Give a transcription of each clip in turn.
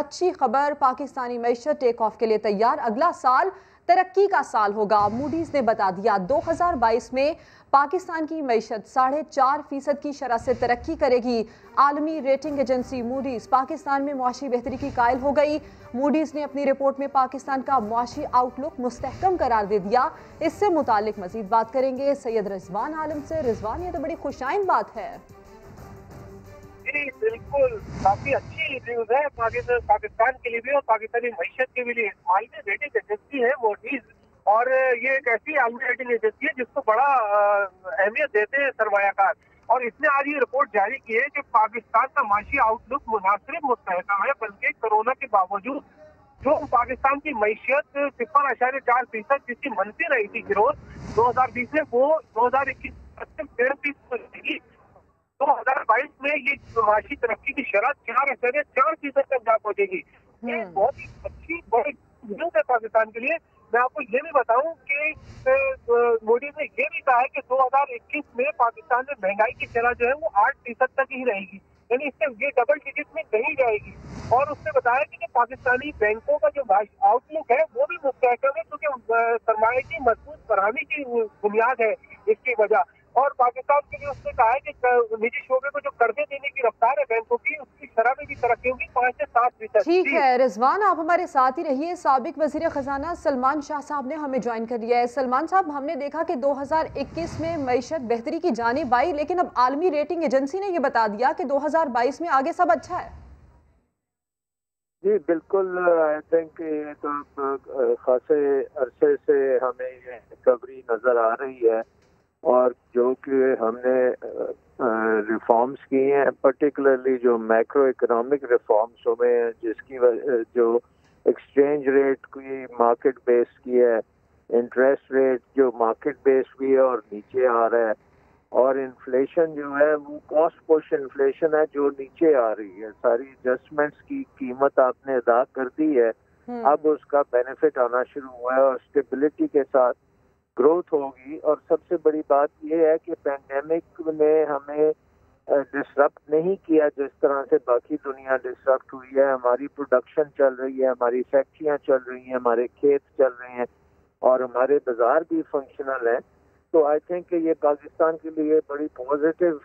अच्छी खबर, Pakistani मईशत take off के लिए तैयार। अगला साल तरक्की का साल होगा। मूडीज ने बता दिया 2022 में पाकिस्तान की मईशत 4.5% की शरह से तरक्की करेगी। आलमी रेटिंग एजेंसी मूडीज पाकिस्तान में मुआशी बेहतरी की कायल हो गई। मूडीज ने अपनी रिपोर्ट में पाकिस्तान का मुआशी आउटलुक मुस्तहकम करार दे दिया। इससे मुतालिक मजीद बात करेंगे सैयद रिजवान आलम से। रिजवान, ये तो बड़ी खुशाइन बात है। जी बिल्कुल, काफी अच्छी न्यूज है पाकिस्तान के लिए भी और पाकिस्तानी मईशत के लिए। आलमी रेटिंग एजेंसी है मूडीज, और ये एक ऐसी आलमी रेटिंग एजेंसी है जिसको बड़ा अहमियत देते हैं सरमायाकार। और इसने आज ये रिपोर्ट जारी की है कि पाकिस्तान का माशी आउटलुक मुनासिब मुस्तहकम है, बल्कि कोरोना के बावजूद जो पाकिस्तान की मईशत 0.4% जिसकी मनफी रही थी ग्रोथ 2020 में, वो 2021 में 1.5% 2022 में ये माशी तरक्की की शरह 4.4% तक जा पहुंचेगी। ये बहुत ही अच्छी बड़ी न्यूज है पाकिस्तान के लिए। मैं आपको ये भी बताऊं कि मोदी ने ये भी कहा है कि 2021 में पाकिस्तान में महंगाई की शरह जो है वो 8% तक ही रहेगी, यानी इससे ये डबल डिजिट में नहीं जाएगी। और उसने बताया कि पाकिस्तानी बैंकों का जो आउटलुक है वो भी मुस्तहकम है, क्योंकि सरमाए की मजबूत फरहमी की बुनियाद है इसकी वजह। और पाकिस्तान के लिए उसने कहा है कि निजी शोबे को जो कर्जे देने की रफ्तार है बैंकों की, उसकी शरह में भी तरक्की होगी 5 से 7%। ठीक है रिजवान, आप हमारे साथ ही रहिए। साबिक वजीर खजाना सलमान शाह साहब ने हमें ज्वाइन कर लिया है। सलमान साहब, हमने देखा कि 2021 में मईशत बेहतरी की जानिब आई, लेकिन अब आलमी रेटिंग एजेंसी ने यह बता दिया कि 2022 में आगे सब अच्छा है। जी बिल्कुल, आई थिंक ये तो खासे अरसे से हमें ये रिकवरी नजर आ रही है, और जो कि हमने रिफॉर्म्स किए हैं, पर्टिकुलरली जो मैक्रो इकोनॉमिक रिफॉर्म्स हुए हैं, जिसकी जो एक्सचेंज रेट की मार्केट बेस्ड की है, इंटरेस्ट रेट जो मार्केट बेस्ड भी है और नीचे आ रहा है, और इन्फ्लेशन जो है वो कॉस्ट पुश इन्फ्लेशन है जो नीचे आ रही है। सारी एडजस्टमेंट्स की कीमत आपने अदा कर दी है, अब उसका बेनिफिट आना शुरू हुआ है और स्टेबिलिटी के साथ ग्रोथ होगी। और सबसे बड़ी बात यह है कि पैंडेमिक ने हमें डिसरप्ट नहीं किया जिस तरह से बाकी दुनिया डिसरप्ट हुई है। हमारी प्रोडक्शन चल रही है, हमारी फैक्ट्रियां चल रही हैं, हमारे खेत चल रहे हैं, और हमारे बाजार भी फंक्शनल है। तो आई थिंक ये पाकिस्तान के लिए बड़ी पॉजिटिव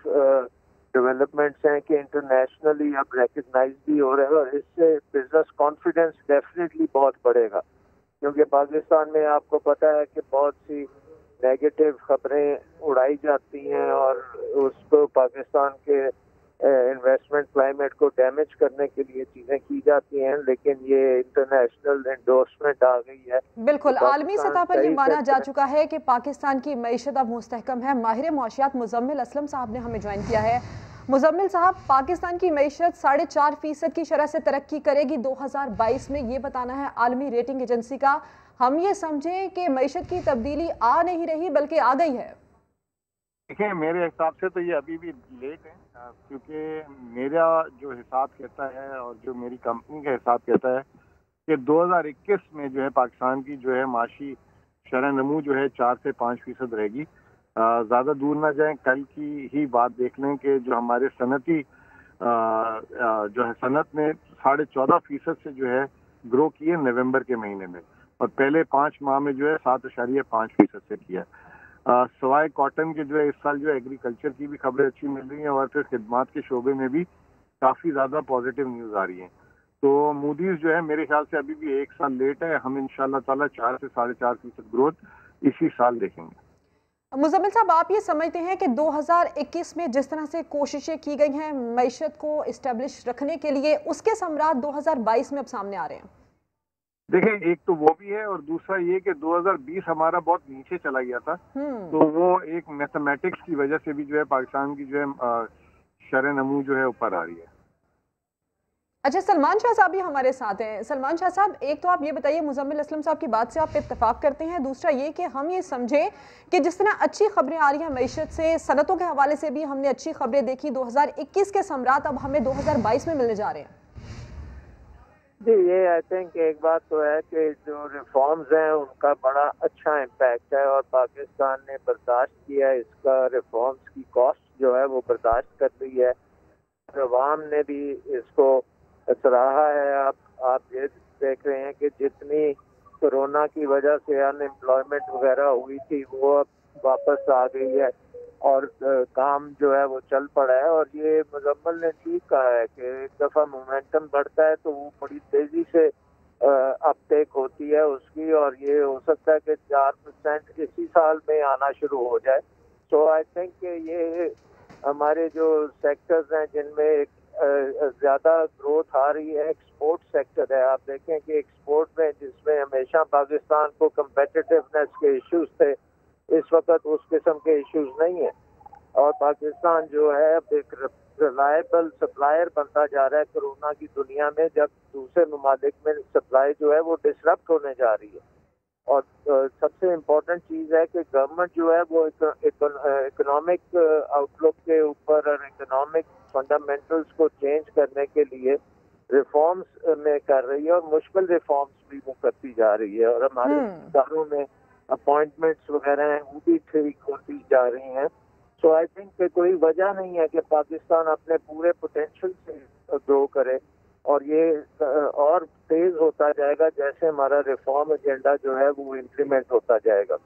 डेवलपमेंट्स हैं कि इंटरनेशनली अब रिकग्नाइज भी हो रहे हैं, और इससे बिजनेस कॉन्फिडेंस डेफिनेटली बहुत बढ़ेगा। क्योंकि पाकिस्तान में आपको पता है कि बहुत सी नेगेटिव खबरें उड़ाई जाती हैं और उसको पाकिस्तान के इन्वेस्टमेंट क्लाइमेट को डैमेज करने के लिए चीजें की जाती हैं, लेकिन ये इंटरनेशनल एंडोर्समेंट आ गई है। बिल्कुल, आलमी सतह पर ये माना जा चुका है कि पाकिस्तान की मईशत अब मुस्तहकम है। माहिर मुआशियात मुजम्मिल असलम साहब ने हमें ज्वाइन किया है। मुजम्मिल साहब, पाकिस्तान की मईशत 4.5% की शरह से तरक्की करेगी 2022 में, ये बताना है आलमी रेटिंग एजेंसी का। हम ये समझें कि मईशत की तब्दीली आ नहीं रही बल्कि आ गई है? देखिए, मेरे हिसाब से तो ये अभी भी लेट है, क्योंकि मेरा जो हिसाब कहता है और जो मेरी कंपनी का हिसाब कहता है कि 2021 में जो है पाकिस्तान की जो है माशी शरह नमू जो है 4 से 5% रहेगी। ज़्यादा दूर ना जाएं, कल की ही बात देख लें कि जो हमारे सनती जो है सनत ने 14.5% से जो है ग्रो किए नवंबर के महीने में, और पहले 5 माह में जो है 7.5% से किया। सवाए कॉटन के जो है इस साल जो है एग्रीकल्चर की भी खबरें अच्छी मिल रही हैं, और फिर खिदमात के शोबे में भी काफ़ी ज़्यादा पॉजिटिव न्यूज़ आ रही है। तो मूडीज जो है मेरे ख्याल से अभी भी 1 साल लेट है। हम इंशाल्लाह ताला 4 से 4.5% ग्रोथ इसी साल देखेंगे। मुजम्मिल साहब, आप ये समझते हैं कि 2021 में जिस तरह से कोशिशें की गई हैं मईशत को इस्टेब्लिश रखने के लिए, उसके समरात 2022 में अब सामने आ रहे हैं? देखिए, एक तो वो भी है, और दूसरा ये कि 2020 हमारा बहुत नीचे चला गया था, तो वो एक मैथमेटिक्स की वजह से भी जो है पाकिस्तान की जो है शरह नमू जो है ऊपर आ रही है। अच्छा, सलमान शाह साहब भी हमारे साथ हैं। सलमान शाह साहब, एक तो आप ये बताइए, मुजम्मिल असलम साहब की बात से आप इत्तेफाक करते हैं? दूसरा ये कि हम ये समझें कि जिस तरह अच्छी खबरें आ रही हैं मईशत से, सनतों के हवाले से भी हमने अच्छी खबरें देखी, 2021 के समरात अब हमें 2022 में मिलने जा रहे हैं। जी, ये आई थिंक एक बात तो है कि जो रिफॉर्म्स हैं उनका बड़ा अच्छा इम्पैक्ट है, और पाकिस्तान ने बर्दाश्त किया है इसका। रिफॉर्म्स की कॉस्ट जो है वो बर्दाश्त कर ली है, अवाम ने भी इसको सराहा है। आप हैं कि जितनी कोरोना की वजह से अनएम्प्लॉयमेंट वगैरह हुई थी वो अब वापस आ गई है और काम जो है वो चल पड़ा है। और ये मुजम्मिल ने ठीक कहा है कि एक दफ़ा मोमेंटम बढ़ता है तो वो बड़ी तेज़ी से अपटेक होती है उसकी, और ये हो सकता है कि 4% इसी साल में आना शुरू हो जाए। सो आई थिंक ये हमारे जो सेक्टर्स हैं जिनमें ज़्यादा ग्रोथ आ रही है, एक्सपोर्ट सेक्टर है। आप देखें कि एक्सपोर्ट में जिसमें हमेशा पाकिस्तान को कम्पिटिटिवनेस के इश्यूज थे, इस वक्त उस किस्म के इश्यूज नहीं है और पाकिस्तान जो है अब एक रिलायबल सप्लायर बनता जा रहा है कोरोना की दुनिया में, जब दूसरे ममालिक में सप्लाई जो है वो डिसरप्ट होने जा रही है। और सबसे इम्पोर्टेंट चीज़ है कि गवर्नमेंट जो है वो इकोनॉमिक आउटलुक के ऊपर और इकोनॉमिक फंडामेंटल्स को चेंज करने के लिए रिफॉर्म्स में कर रही है और मुश्किल रिफॉर्म्स भी वो करती जा रही है। और हमारे इदारों में अपॉइंटमेंट्स वगैरह हैं वो भी ठीक होती जा रही हैं। सो आई थिंक कोई वजह नहीं है कि पाकिस्तान अपने पूरे पोटेंशियल से ग्रो करे और ये और तेज होता जाएगा जैसे हमारा रिफॉर्म एजेंडा जो है वो इम्प्लीमेंट होता जाएगा।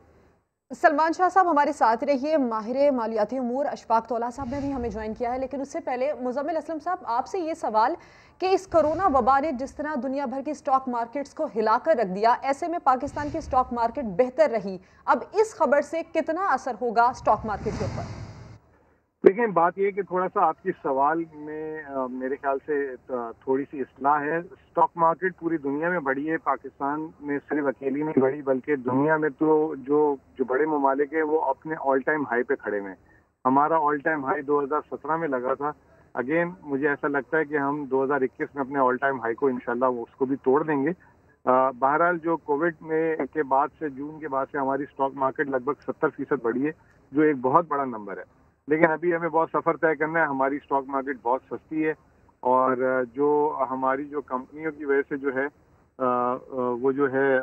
सलमान शाह साहब हमारे साथ रहिए। माहिर मालियाती उमूर अशफाक तौला साहब ने भी हमें ज्वाइन किया है, लेकिन उससे पहले मुजम्मिल असलम साहब आपसे ये सवाल कि इस कोरोना वबा ने जिस तरह दुनिया भर की स्टॉक मार्केट्स को हिलाकर रख दिया, ऐसे में पाकिस्तान की स्टॉक मार्केट बेहतर रही, अब इस खबर से कितना असर होगा स्टॉक मार्केट के ऊपर? देखिए, बात यह कि थोड़ा सा आपकी सवाल में मेरे ख्याल से थोड़ी सी इस्लाह है। स्टॉक मार्केट पूरी दुनिया में बढ़ी है, पाकिस्तान में सिर्फ अकेली नहीं बढ़ी बल्कि दुनिया में तो जो बड़े ममालिक है वो अपने ऑल टाइम हाई पे खड़े हुए हैं। हमारा ऑल टाइम हाई 2017 में लगा था। अगेन मुझे ऐसा लगता है कि हम 2021 में अपने ऑल टाइम हाई को इंशाल्लाह उसको भी तोड़ देंगे। बहरहाल जो कोविड में के बाद से जून के बाद से हमारी स्टॉक मार्केट लगभग 70% बढ़ी है, जो एक बहुत बड़ा नंबर है। लेकिन अभी हमें बहुत सफ़र तय करना है। हमारी स्टॉक मार्केट बहुत सस्ती है और जो हमारी जो कंपनियों की वजह से जो है वो जो है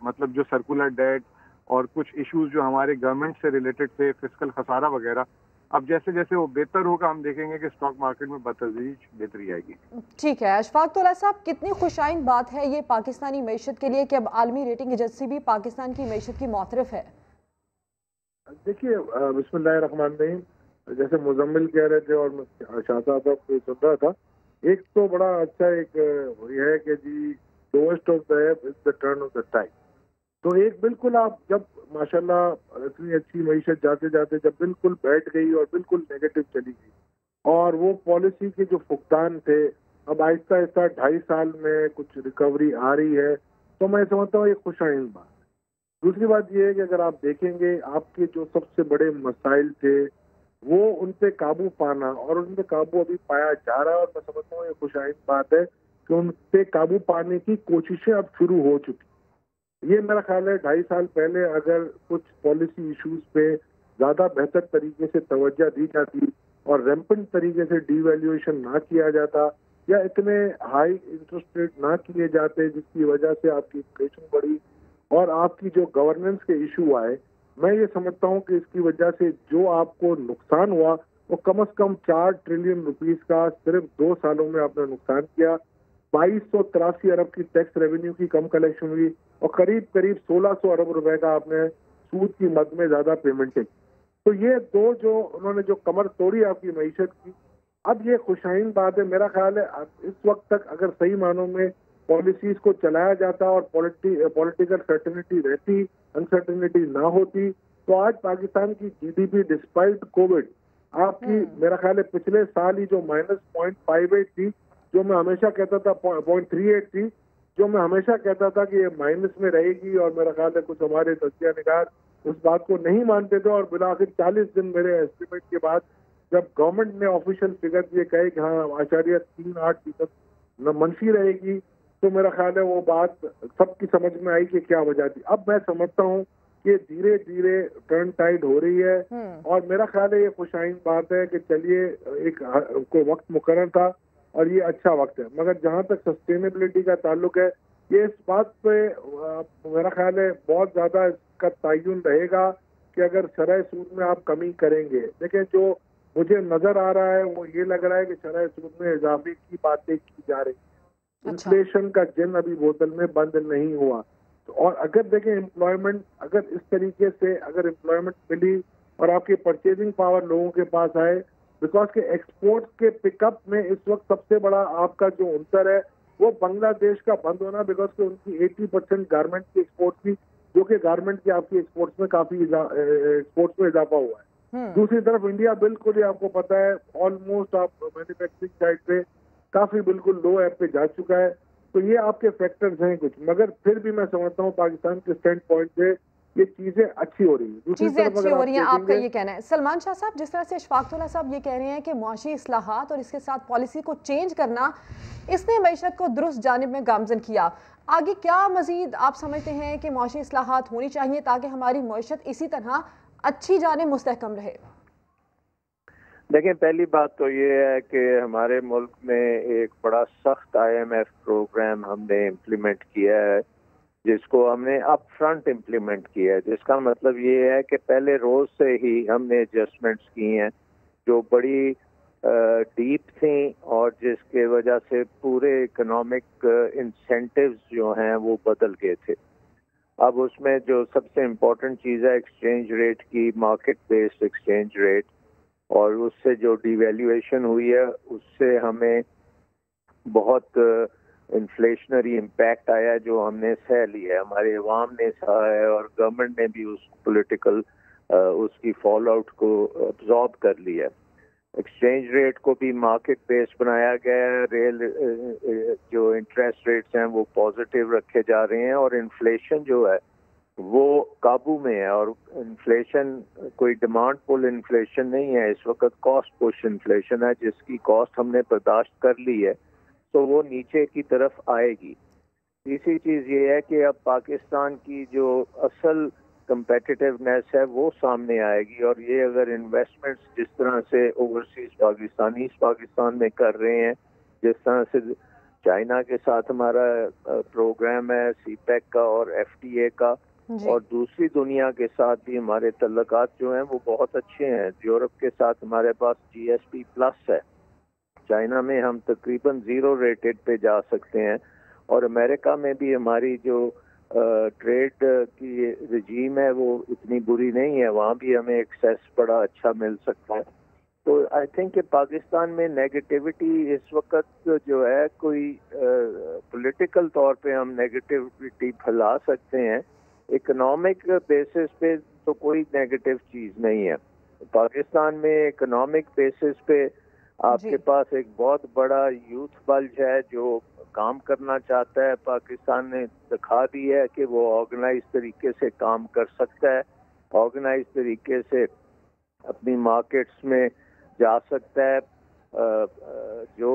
मतलब जो सर्कुलर डेट और कुछ इश्यूज जो हमारे गवर्नमेंट से रिलेटेड थे, फिस्कल खसारा वगैरह, अब जैसे जैसे वो बेहतर होगा हम देखेंगे कि स्टॉक मार्केट में बतदरीज बेहतरी आएगी। ठीक है अशफाक तौला साहब, कितनी खुशाइन बात है ये पाकिस्तानी मईशत के लिए कि अब आलमी रेटिंग एजेंसी भी पाकिस्तान की मईशत की मुतरफ है? देखिए, बिस्मिल्लाहिर्रहमानिर्रहीम, जैसे मुजम्मिल कह रहे थे और शाह साहब को सुन रहा था, एक तो बड़ा अच्छा एक ये है कि जी lowest of the is the turn of the tide. तो एक बिल्कुल आप जब माशाल्लाह इतनी अच्छी मईशत जाते जाते जब बिल्कुल बैठ गई और बिल्कुल नेगेटिव चली गई और वो पॉलिसी के जो फुकदान थे अब आहिस्ता आहिस्ता 2.5 साल में कुछ रिकवरी आ रही है, तो मैं समझता हूँ ये खुशाइन बात। दूसरी बात यह है कि अगर आप देखेंगे आपके जो सबसे बड़े मसाइल थे वो उन पे काबू पाना, और उन पे काबू अभी पाया जा रहा है और मैं समझता हूँ ये खुशाइन बात है कि उन पे काबू पाने की कोशिशें अब शुरू हो चुकी। ये मेरा ख्याल है 2.5 साल पहले अगर कुछ पॉलिसी इश्यूज पे ज्यादा बेहतर तरीके से तवज्जो दी जाती और रैम्पेंट तरीके से डीवैल्यूएशन ना किया जाता या इतने हाई इंटरेस्ट रेट ना किए जाते जिसकी वजह से आपकी इन्फ्लेशन बढ़ी और आपकी जो गवर्नेंस के इशू आए, मैं ये समझता हूँ कि इसकी वजह से जो आपको नुकसान हुआ वो कम से कम 4 ट्रिलियन रुपीस का सिर्फ 2 सालों में आपने नुकसान किया। 2283 अरब की टैक्स रेवेन्यू की कम कलेक्शन हुई और करीब करीब 1600 अरब रुपए का आपने सूद की मद में ज्यादा पेमेंटें। तो ये दो जो उन्होंने जो कमर तोड़ी आपकी मईशत की, अब ये खुशाइन बात है। मेरा ख्याल है इस वक्त तक अगर सही मानों में पॉलिसीज को चलाया जाता और पॉलिटिकल सर्टेनिटी रहती, अनसर्टेनिटी ना होती, तो आज पाकिस्तान की जीडीपी डिस्पाइट कोविड आपकी मेरा ख्याल है पिछले साल ही जो -0.58 थी, जो मैं हमेशा कहता था 0.38 थी, जो मैं हमेशा कहता था कि ये माइनस में रहेगी और मेरा ख्याल है कुछ हमारे तज्जिया निगार उस बात को नहीं मानते थे और बिलाखिर 40 दिन मेरे एस्टिमेट के बाद जब गवर्नमेंट ने ऑफिशियल फिगर ये कहे कि हाँ 0.38% मनफी रहेगी, तो मेरा ख्याल है वो बात सबकी समझ में आई कि क्या वजह थी। अब मैं समझता हूँ कि धीरे धीरे टर्न टाइड हो रही है और मेरा ख्याल है ये खुशाइन बात है कि चलिए एक कोई वक्त मुकर्रर था और ये अच्छा वक्त है, मगर जहाँ तक सस्टेनेबिलिटी का ताल्लुक है ये इस बात पे मेरा ख्याल है बहुत ज्यादा इसका तयन रहेगा कि अगर शरह सूद में आप कमी करेंगे। देखिए, जो मुझे नजर आ रहा है वो ये लग रहा है कि शरह सूद में इजाफे की बातें की जा रही, अच्छा। इन्फ्लेशन का जिन अभी बोतल में बंद नहीं हुआ। और अगर देखें एम्प्लॉयमेंट, अगर इस तरीके से अगर एम्प्लॉयमेंट मिली और आपकी परचेजिंग पावर लोगों के पास आए, बिकॉज के एक्सपोर्ट के पिकअप में इस वक्त सबसे बड़ा आपका जो अंतर है वो बांग्लादेश का बंद होना, बिकॉज के उनकी 80% गारमेंट की एक्सपोर्ट थी, जो कि गारमेंट की आपकी एक्सपोर्ट्स में काफी एक्सपोर्ट्स में इजाफा हुआ है। दूसरी तरफ इंडिया बिल्कुल ही आपको पता है ऑलमोस्ट आप मैन्युफैक्चरिंग साइड पे काफी बिल्कुल लो ऐप पे जा चुका है। तो ये आपके फैक्टर्स हैं कुछ, मगर फिर भी मैं समझता हूँ पाकिस्तान के स्टैंड पॉइंट से ये चीजें अच्छी हो रही है। चीजें अच्छी हो रही हैं, आपका ये कहना है। सलमान शाह साहब, जिस तरह से अशफाकतुल्लाह साहब ये कह रहे हैं कि मुआशी इस्लाहात और इसके साथ पॉलिसी को चेंज करना, इसने मईशत को दुरुस्त जानिब में गामजन किया, आगे क्या मजीद आप समझते हैं कि मुआशी इस्लाहात होनी चाहिए ताकि हमारी मईशत इसी तरह अच्छी जानिब मुस्तहकम रहे? देखें, पहली बात तो ये है कि हमारे मुल्क में एक बड़ा सख्त IMF प्रोग्राम हमने इम्प्लीमेंट किया है, जिसको हमने अप फ्रंट इम्प्लीमेंट किया है, जिसका मतलब ये है कि पहले रोज से ही हमने एडजस्टमेंट्स की हैं जो बड़ी डीप थी और जिसके वजह से पूरे इकोनॉमिक इंसेंटिव्स जो हैं वो बदल गए थे। अब उसमें जो सबसे इम्पोर्टेंट चीज़ है एक्सचेंज रेट की, मार्केट बेस्ड एक्सचेंज रेट, और उससे जो डिवैल्यूएशन हुई है उससे हमें बहुत इन्फ्लेशनरी इम्पैक्ट आया है जो हमने सह लिया है, हमारे अवाम ने सहा है और गवर्नमेंट ने भी उस पॉलिटिकल उसकी फॉल आउट को अब्जॉर्ब कर लिया है। एक्सचेंज रेट को भी मार्केट बेस्ड बनाया गया है, रियल जो इंटरेस्ट रेट्स हैं वो पॉजिटिव रखे जा रहे हैं और इन्फ्लेशन जो है वो काबू में है। और इन्फ्लेशन कोई डिमांड पुल इन्फ्लेशन नहीं है, इस वक्त कॉस्ट पुश इन्फ्लेशन है, जिसकी कॉस्ट हमने बर्दाश्त कर ली है तो वो नीचे की तरफ आएगी। तीसरी चीज़ ये है कि अब पाकिस्तान की जो असल कंपेटिटिवनेस है वो सामने आएगी, और ये अगर इन्वेस्टमेंट्स जिस तरह से ओवरसीज पाकिस्तानी पाकिस्तान में कर रहे हैं, जिस तरह से चाइना के साथ हमारा प्रोग्राम है CPEC का और FTA का, और दूसरी दुनिया के साथ भी हमारे तल्लुकात जो हैं वो बहुत अच्छे हैं। यूरोप के साथ हमारे पास GSP प्लस है, चाइना में हम तकरीबन 0 रेटेड पे जा सकते हैं, और अमेरिका में भी हमारी जो ट्रेड की रजीम है वो इतनी बुरी नहीं है, वहाँ भी हमें एक्सेस बड़ा अच्छा मिल सकता है। तो आई थिंक कि पाकिस्तान में नेगेटिविटी इस वक्त जो है कोई पॉलिटिकल तौर पे हम नेगेटिविटी फैला सकते हैं, इकोनॉमिक बेसिस पे तो कोई नेगेटिव चीज़ नहीं है। पाकिस्तान में इकोनॉमिक बेसिस पे आपके पास एक बहुत बड़ा यूथ बल्ज है जो काम करना चाहता है। पाकिस्तान ने दिखा दिया है कि वो ऑर्गेनाइज तरीके से काम कर सकता है, ऑर्गेनाइज तरीके से अपनी मार्केट्स में जा सकता है, जो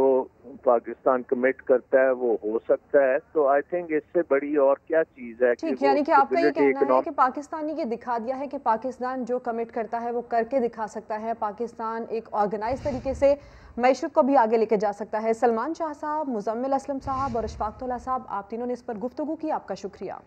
पाकिस्तान कमिट करता है वो हो सकता है। तो आई थिंक इससे बड़ी और क्या चीज़ है। ठीक, यानी कि आपका ये कहना है कि पाकिस्तान ने ये दिखा दिया है कि पाकिस्तान जो कमिट करता है वो करके दिखा सकता है, पाकिस्तान एक ऑर्गेनाइज तरीके से मईशत को भी आगे लेके जा सकता है। सलमान शाह साहब, मुजम्मिल असलम साहब और अशफाकतुल्लाह साहब, आप तीनों ने इस पर गुफ्तगू की, आपका शुक्रिया।